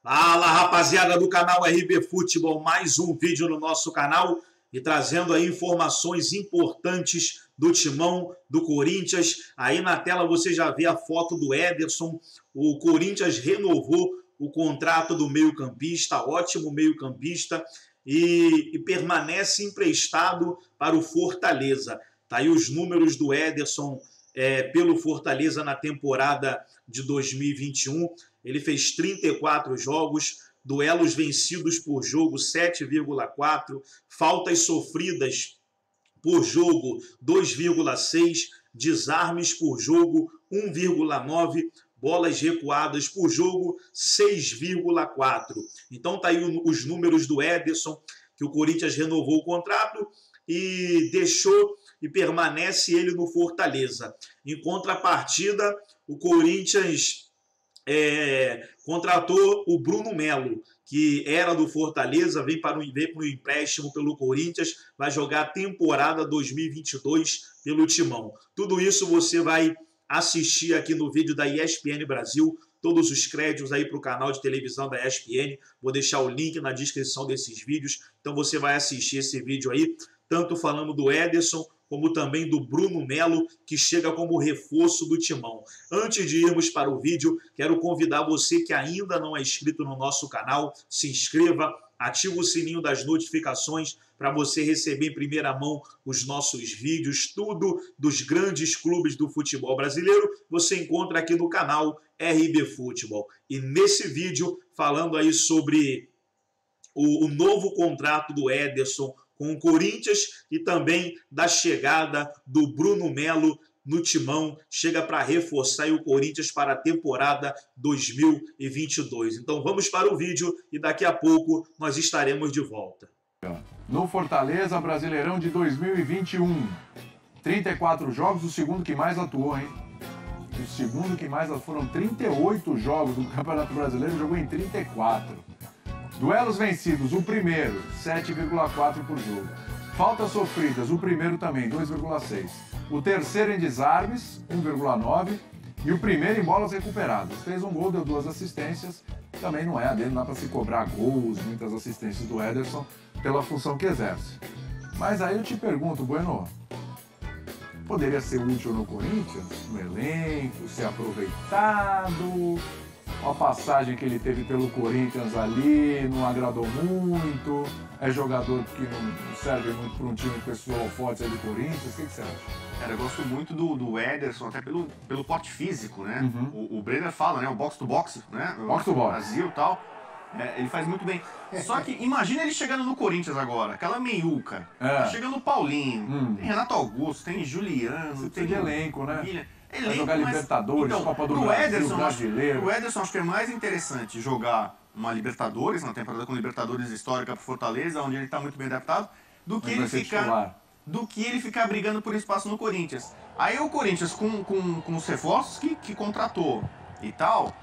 Fala, rapaziada do canal RB Futebol, mais um vídeo no nosso canal e trazendo aí informações importantes do timão do Corinthians. Aí na tela você já vê a foto do Ederson. O Corinthians renovou o contrato do meio-campista, ótimo meio-campista, e permanece emprestado para o Fortaleza. Tá aí os números do Ederson pelo Fortaleza na temporada de 2021. Ele fez 34 jogos, duelos vencidos por jogo 7,4, faltas sofridas por jogo 2,6, desarmes por jogo 1,9, bolas recuadas por jogo 6,4. Então tá aí os números do Ederson, que o Corinthians renovou o contrato e deixou e permanece ele no Fortaleza. Em contrapartida, o Corinthians contratou o Bruno Melo, que era do Fortaleza, vem para o empréstimo pelo Corinthians, vai jogar a temporada 2022 pelo Timão. Tudo isso você vai assistir aqui no vídeo da ESPN Brasil, todos os créditos aí para o canal de televisão da ESPN, vou deixar o link na descrição desses vídeos, então você vai assistir esse vídeo aí, tanto falando do Ederson, como também do Bruno Melo, que chega como reforço do Timão. Antes de irmos para o vídeo, quero convidar você que ainda não é inscrito no nosso canal, se inscreva, ativa o sininho das notificações para você receber em primeira mão os nossos vídeos, tudo dos grandes clubes do futebol brasileiro, você encontra aqui no canal RB Futebol. E nesse vídeo, falando aí sobre o novo contrato do Ederson com o Corinthians e também da chegada do Bruno Melo no Timão, chega para reforçar o Corinthians para a temporada 2022. Então vamos para o vídeo e daqui a pouco nós estaremos de volta. No Fortaleza, Brasileirão de 2021, 34 jogos, o segundo que mais atuou, hein? O segundo que mais atuou, foram 38 jogos no Campeonato Brasileiro, jogou em 34. Duelos vencidos, o primeiro, 7,4 por jogo. Faltas sofridas, o primeiro também, 2,6. O terceiro em desarmes, 1,9. E o primeiro em bolas recuperadas. Fez um gol, deu 2 assistências. Também não é a dele, não dá para se cobrar gols, muitas assistências do Ederson, pela função que exerce. Mas aí eu te pergunto, Bueno, poderia ser útil no Corinthians? No elenco, ser aproveitado? A passagem que ele teve pelo Corinthians ali não agradou muito, é jogador que não serve muito para um time pessoal forte aí do Corinthians, o que você acha? Cara, eu gosto muito do Ederson, até pelo porte físico, né? O Brenner fala, né? O box to box, né? Box to box. Brasil e tal. Ele faz muito bem. Só que imagina ele chegando no Corinthians agora, aquela meiuca. Tá chegando o Paulinho, tem Renato Augusto, tem Juliano, tem elenco, né? William. Vai jogar Libertadores, então, Copa do Brasil, Brasileiro. O Ederson acho que é mais interessante jogar uma Libertadores, uma temporada com Libertadores histórica para Fortaleza, onde ele está muito bem adaptado, do que ele ficar brigando por espaço no Corinthians. Aí o Corinthians, com os reforços que contratou e tal,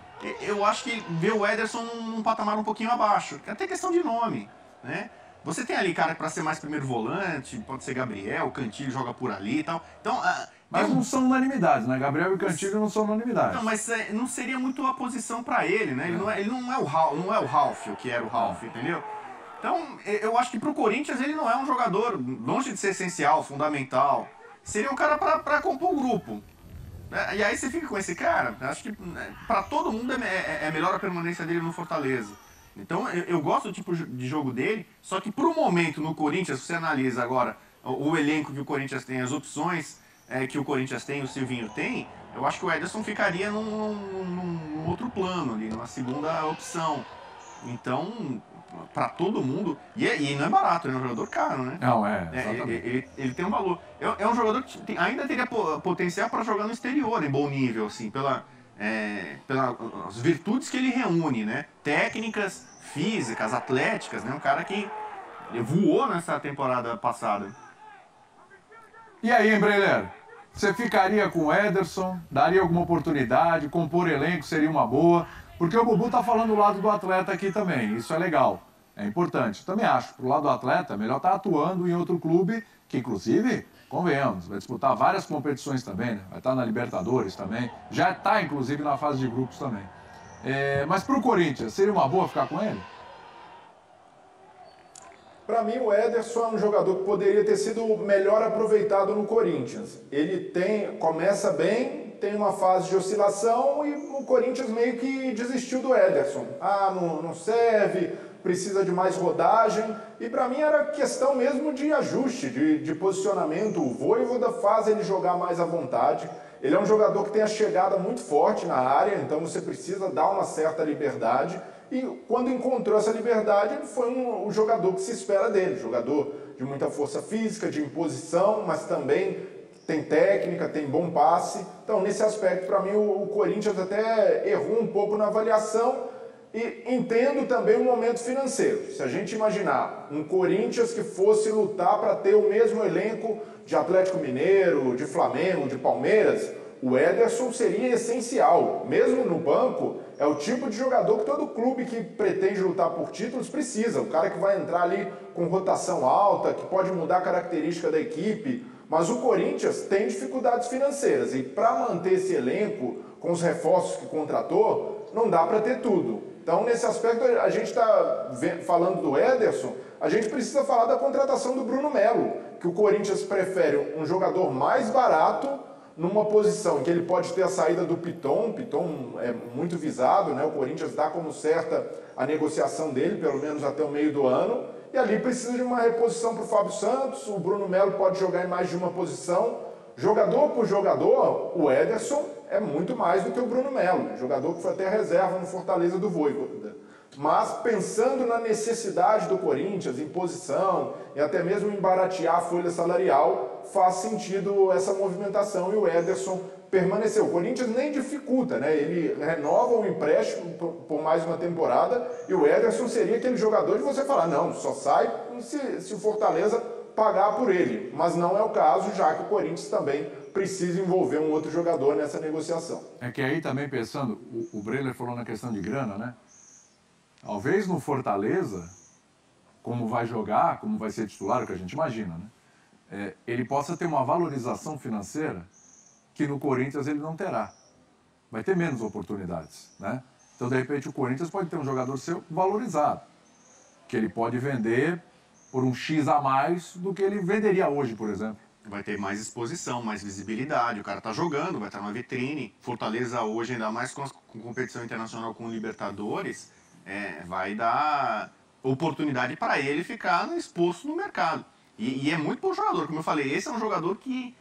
eu acho que vê o Ederson num patamar um pouquinho abaixo, até questão de nome, né? Você tem ali cara para ser mais primeiro volante, pode ser Gabriel, Cantillo joga por ali e tal. Então, mas não são unanimidades, né? Gabriel e Cantillo não são unanimidades. Não, mas não seria muito a posição para ele, né? Ele não é o Ralf, o que era o Ralf, entendeu? Então, eu acho que pro Corinthians ele não é um jogador, longe de ser essencial, fundamental. Seria um cara para compor o grupo. E aí você fica com esse cara, acho que para todo mundo é melhor a permanência dele no Fortaleza. Então, eu gosto do tipo de jogo dele, só que pro momento no Corinthians, se você analisa agora o elenco que o Corinthians tem, as opções que o Corinthians tem, o Silvinho tem, eu acho que o Ederson ficaria num outro plano ali, numa segunda opção. Então, para todo mundo, e não é barato, ele é um jogador caro, né? Não, exatamente. Ele tem um valor. É um jogador que ainda teria potencial para jogar no exterior, em bom nível, assim, pelas virtudes que ele reúne, né? Técnicas, físicas, atléticas, né? Um cara que voou nessa temporada passada. E aí, Embreler? Você ficaria com o Ederson? Daria alguma oportunidade? Compor elenco seria uma boa? Porque o Bubu tá falando do lado do atleta aqui também, isso é legal, é importante. Eu também acho, pro lado do atleta, melhor estar atuando em outro clube, que inclusive, convenhamos, vai disputar várias competições também, né? Vai estar na Libertadores também, já está inclusive na fase de grupos também. Mas para o Corinthians, seria uma boa ficar com ele? Para mim, o Ederson é um jogador que poderia ter sido melhor aproveitado no Corinthians. Ele começa bem, tem uma fase de oscilação e o Corinthians meio que desistiu do Ederson. Não serve, precisa de mais rodagem. E para mim era questão mesmo de ajuste, de posicionamento. O Vojvoda faz ele jogar mais à vontade. Ele é um jogador que tem a chegada muito forte na área, então você precisa dar uma certa liberdade. E quando encontrou essa liberdade, ele foi o jogador que se espera dele. Jogador de muita força física, de imposição, mas também tem técnica, tem bom passe. Então, nesse aspecto, para mim, o Corinthians até errou um pouco na avaliação. E entendo também o momento financeiro. Se a gente imaginar um Corinthians que fosse lutar para ter o mesmo elenco de Atlético Mineiro, de Flamengo, de Palmeiras, o Ederson seria essencial. Mesmo no banco, é o tipo de jogador que todo clube que pretende lutar por títulos precisa. O cara que vai entrar ali com rotação alta, que pode mudar a característica da equipe. Mas o Corinthians tem dificuldades financeiras e para manter esse elenco com os reforços que contratou, não dá para ter tudo. Então, nesse aspecto, a gente está falando do Ederson, a gente precisa falar da contratação do Bruno Melo, que o Corinthians prefere um jogador mais barato numa posição em que ele pode ter a saída do Piton. O Piton é muito visado, né? O Corinthians dá como certa a negociação dele, pelo menos até o meio do ano, e ali precisa de uma reposição para o Fábio Santos. O Bruno Melo pode jogar em mais de uma posição. Jogador por jogador, o Ederson é muito mais do que o Bruno Melo, jogador que foi até reserva no Fortaleza do Vojvoda. Mas pensando na necessidade do Corinthians, em posição e até mesmo em baratear a folha salarial, faz sentido essa movimentação e o Ederson permaneceu. O Corinthians nem dificulta, né? Ele renova o empréstimo por mais uma temporada e o Ederson seria aquele jogador de você falar, não, só sai se o Fortaleza pagar por ele. Mas não é o caso, já que o Corinthians também precisa envolver um outro jogador nessa negociação. É que aí também pensando, o Breler falou na questão de grana, né? Talvez no Fortaleza, como vai jogar, como vai ser titular, o que a gente imagina, né? Ele possa ter uma valorização financeira que no Corinthians ele não terá. Vai ter menos oportunidades, né? Então, de repente, o Corinthians pode ter um jogador seu valorizado, que ele pode vender por um X a mais do que ele venderia hoje, por exemplo. Vai ter mais exposição, mais visibilidade, o cara tá jogando, vai estar numa vitrine. Fortaleza hoje, ainda mais com competição internacional com Libertadores, vai dar oportunidade para ele ficar exposto no mercado. E é muito bom jogador, como eu falei, esse é um jogador que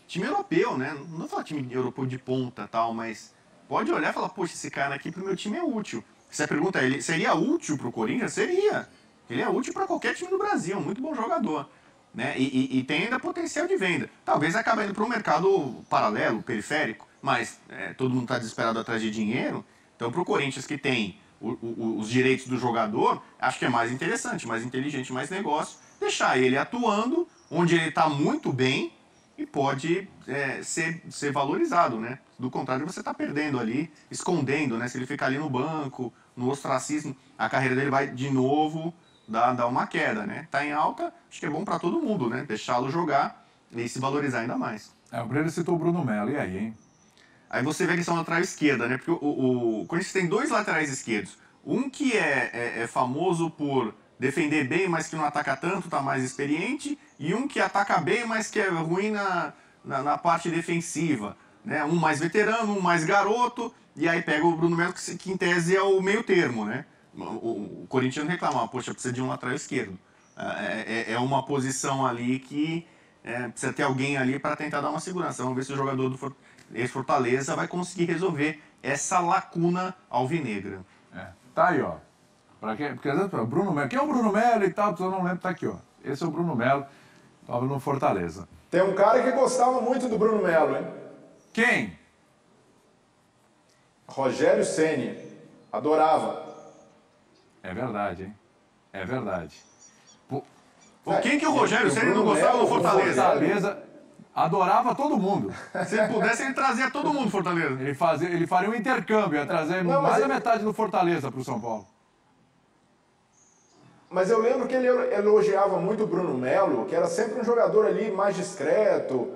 time europeu, né? Não vou falar time europeu de ponta tal, mas pode olhar e falar, poxa, esse cara aqui pro meu time é útil. Você pergunta, ele seria útil pro Corinthians? Seria. Ele é útil para qualquer time do Brasil, um muito bom jogador. Né? E tem ainda potencial de venda. Talvez acabe indo para um mercado paralelo, periférico, mas todo mundo está desesperado atrás de dinheiro. Então, para o Corinthians, que tem os direitos do jogador, acho que é mais interessante, mais inteligente, mais negócio, deixar ele atuando onde ele está muito bem e pode ser valorizado. Né? Do contrário, você está perdendo ali, escondendo. Né? Se ele ficar ali no banco, no ostracismo, a carreira dele vai de novo dar uma queda, né? Tá em alta, acho que é bom para todo mundo, né? Deixá-lo jogar e se valorizar ainda mais. O Breno citou o Bruno Melo, e aí, hein? Aí você vê que são lateral esquerda, né? Porque o Corinthians tem dois laterais esquerdos. Um que é famoso por defender bem, mas que não ataca tanto, tá mais experiente. E um que ataca bem, mas que é ruim na parte defensiva. Né? Um mais veterano, um mais garoto. E aí pega o Bruno Melo, que em tese é o meio termo, né? O Corinthians não reclama, poxa, precisa de um lateral esquerdo. É uma posição ali que precisa ter alguém ali para tentar dar uma segurança. Vamos ver se o jogador do ex-Fortaleza vai conseguir resolver essa lacuna alvinegra. Tá aí, ó. Porque às vezes, Bruno Melo, quem é o Bruno Melo e tal? Eu não lembro, tá aqui, ó. Esse é o Bruno Melo, estava no Fortaleza. Tem um cara que gostava muito do Bruno Melo, hein? Quem? Rogério Ceni. Adorava. É verdade, hein? É verdade. Quem que o Rogério Ceni não gostava do Fortaleza? Fortaleza adorava todo mundo. Se ele pudesse, ele trazia todo mundo do Fortaleza. Ele faria um intercâmbio, ia trazer mais da metade do Fortaleza para o São Paulo. Mas eu lembro que ele elogiava muito o Bruno Melo, que era sempre um jogador ali mais discreto,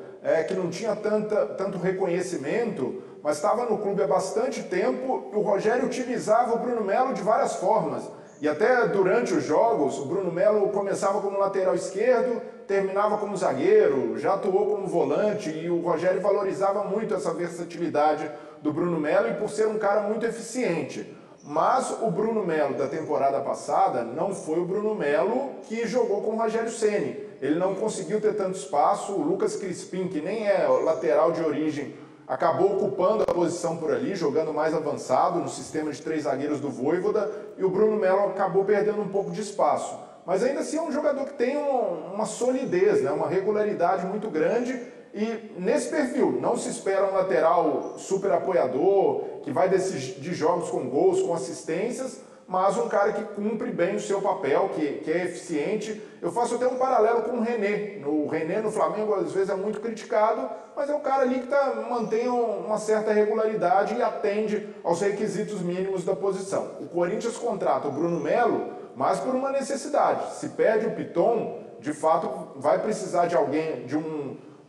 que não tinha tanto reconhecimento, mas estava no clube há bastante tempo e o Rogério utilizava o Bruno Melo de várias formas. E até durante os jogos, o Bruno Melo começava como lateral esquerdo, terminava como zagueiro, já atuou como volante e o Rogério valorizava muito essa versatilidade do Bruno Melo e por ser um cara muito eficiente. Mas o Bruno Melo da temporada passada não foi o Bruno Melo que jogou com o Rogério Ceni. Ele não conseguiu ter tanto espaço, o Lucas Crispim, que nem é lateral de origem, acabou ocupando a posição por ali, jogando mais avançado no sistema de 3 zagueiros do Vojvoda, e o Bruno Melo acabou perdendo um pouco de espaço. Mas ainda assim é um jogador que tem uma solidez, né? Uma regularidade muito grande, e nesse perfil não se espera um lateral super apoiador, que vai decidir jogos com gols, com assistências, mas um cara que cumpre bem o seu papel, que é eficiente. Eu faço até um paralelo com o René. O René no Flamengo às vezes é muito criticado, mas é um cara ali que mantém uma certa regularidade e atende aos requisitos mínimos da posição. O Corinthians contrata o Bruno Melo, mas por uma necessidade. Se perde o Piton, de fato vai precisar de alguém, de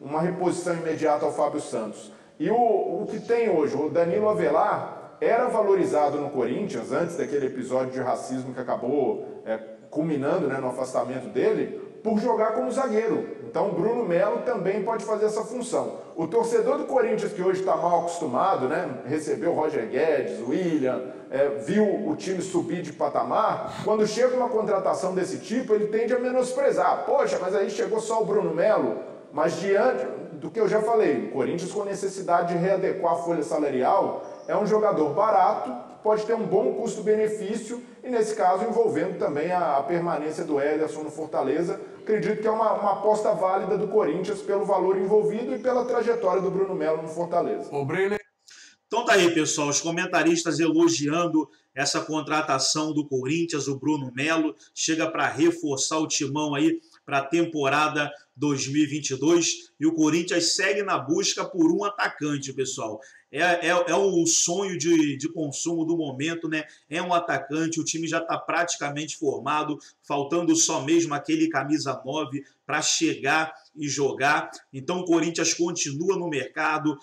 uma reposição imediata ao Fábio Santos. E o que tem hoje, o Danilo Avelar, era valorizado no Corinthians, antes daquele episódio de racismo que acabou culminando, né, no afastamento dele, por jogar como zagueiro. Então o Bruno Melo também pode fazer essa função. O torcedor do Corinthians, que hoje está mal acostumado, né, recebeu o Roger Guedes, o William, viu o time subir de patamar, quando chega uma contratação desse tipo, ele tende a menosprezar. Poxa, mas aí chegou só o Bruno Melo. Mas diante do que eu já falei, o Corinthians com necessidade de readequar a folha salarial, é um jogador barato, pode ter um bom custo-benefício e, nesse caso, envolvendo também a permanência do Ederson no Fortaleza. Acredito que é uma aposta válida do Corinthians pelo valor envolvido e pela trajetória do Bruno Melo no Fortaleza. Então tá aí, pessoal, os comentaristas elogiando essa contratação do Corinthians, o Bruno Melo, chega para reforçar o timão aí para a temporada 2022 e o Corinthians segue na busca por um atacante, pessoal. É o sonho de consumo do momento, né? É um atacante, o time já está praticamente formado, faltando só mesmo aquele camisa 9 para chegar e jogar. Então o Corinthians continua no mercado,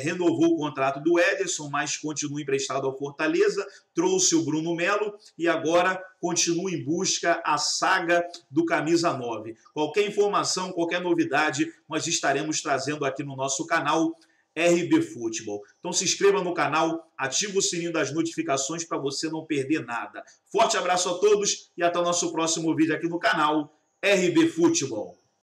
renovou o contrato do Ederson, mas continua emprestado ao Fortaleza, trouxe o Bruno Melo e agora continua em busca a saga do camisa 9. Qualquer informação, qualquer novidade, nós estaremos trazendo aqui no nosso canal RB Futebol. Então se inscreva no canal, ative o sininho das notificações para você não perder nada. Forte abraço a todos e até o nosso próximo vídeo aqui no canal RB Futebol.